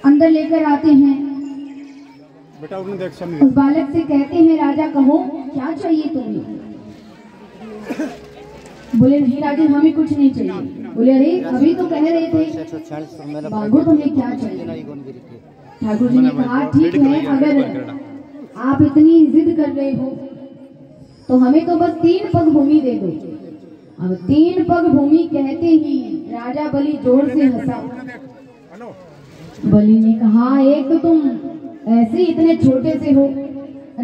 अंदर लेकर आते हैं। बेटा उन्हें देख सामने। उस बालक से कहते हैं राजा कहो क्या चाहिए तुम्हें। बोले नहीं राजन हमें कुछ नहीं चाहिए। बोले अरे अभी तो कह रहे थे मांगो तुम्हें क्या चाहिए। ठाकुर जी ने कहा ठीक है अगर आप इतनी जिद कर रहे हो तो हमें तो बस 3 पग भूमि दे दो। अब 3 पग भूमि कहते ही राजा बलि जोर से हंसा। बलि ने कहा एक तो तुम ऐसे इतने छोटे से हो,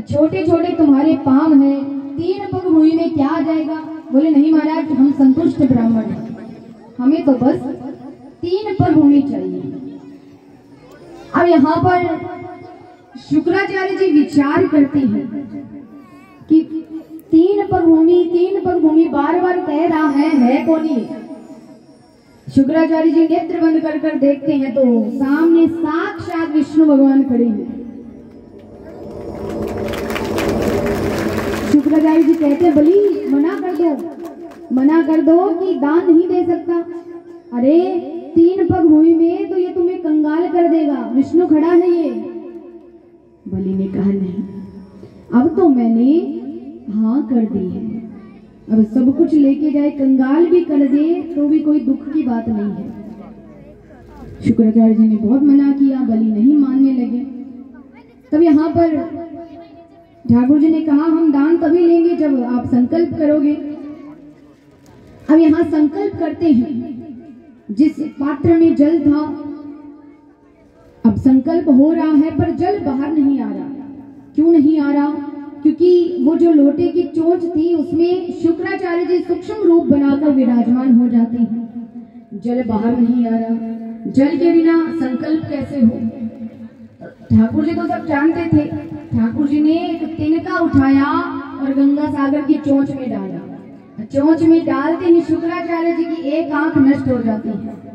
छोटे छोटे तुम्हारे पांव हैं, 3 पग भूमि में क्या आ जाएगा। बोले नहीं महाराज हम संतुष्ट ब्राह्मण हैं, हमें तो बस 3 पग भूमि चाहिए। अब यहाँ पर शुक्राचार्य जी विचार करते हैं कि 3 पग भूमि बार बार कह रहा है कौन ये। शुक्राचार्य जी नेत्र बंद कर कर देखते हैं तो सामने साक्षात विष्णु भगवान खड़े हैं। शुक्राचार्य जी कहते हैं बलि मना कर दो कि दान नहीं दे सकता। अरे 3 पग भूमि में तो ये तुम्हें कंगाल कर देगा, विष्णु खड़ा है ये। बलि ने कहा नहीं अब तो मैंने हाँ कर दी है, अब सब कुछ लेके जाए कंगाल भी कर दे तो भी कोई दुख की बात नहीं है। शुक्राचार्य जी ने बहुत मना किया, बलि नहीं मानने लगे। तब यहाँ पर ठाकुर जी ने कहा हम दान तभी लेंगे जब आप संकल्प करोगे। अब यहाँ संकल्प करते हैं। जिस पात्र में जल था अब संकल्प हो रहा है पर जल बाहर नहीं आ रहा। क्यों नहीं आ रहा? क्योंकि वो जो लोटे की चोंच थी उसमें शुक्राचार्य जी सूक्ष्म रूप बनाकर विराजमान हो जाते हैं। जल बाहर नहीं आ रहा, जल के बिना संकल्प कैसे हो। ठाकुर जी तो सब जानते थे। ठाकुर जी ने एक तिनका उठाया और गंगा सागर की चोंच में डाला। चोंच में डालते ही शुक्राचार्य जी की एक आंख नष्ट हो जाती है।